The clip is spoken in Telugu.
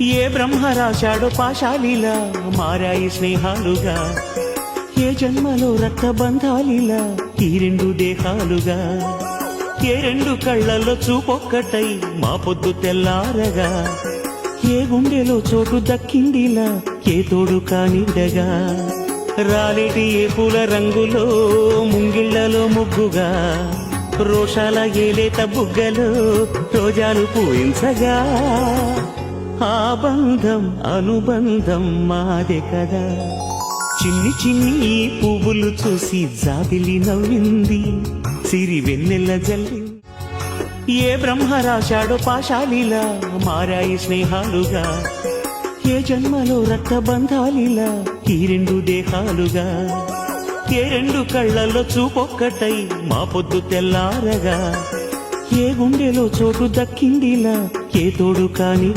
ఏ బ్రహ్మ రాశాడో పాశాలిలా మారాయి స్నేహాలుగా, ఏ జన్మలో రక్త బంధాలిలా ఈ రెండు దేహాలుగా, ఏ రెండు కళ్ళల్లో చూపొక్కటై మా పొద్దు తెల్లారగా, ఏ గుండెలో చోటు దక్కిందిలా ఏ తోడు కానిడగా, రాలేటి ఏ పూల రంగులో ముంగిళ్లలో ముగ్గుగా, రోషాల ఏలేత బుగ్గలో రోజాలు పూయించగా, ఆ బంధం అనుబంధం మాదే కదా. చిన్ని చిన్ని ఈ పువ్వులు చూసి జాబిలి నవ్వింది, సిరి వెన్నెల జల్లి. ఏ బ్రహ్మ రాశాడో పాశాలిలా మారాయి స్నేహాలుగా, ఏ జన్మలో రక్త బంధాలిలా ఈ రెండు దేహాలుగా, ఏ రెండు కళ్ళల్లో చూపొక్కటై మా పొద్దు తెల్లారగా, ఏ గుండెలో చోటు దక్కిందిలా ఏ తోడు కాని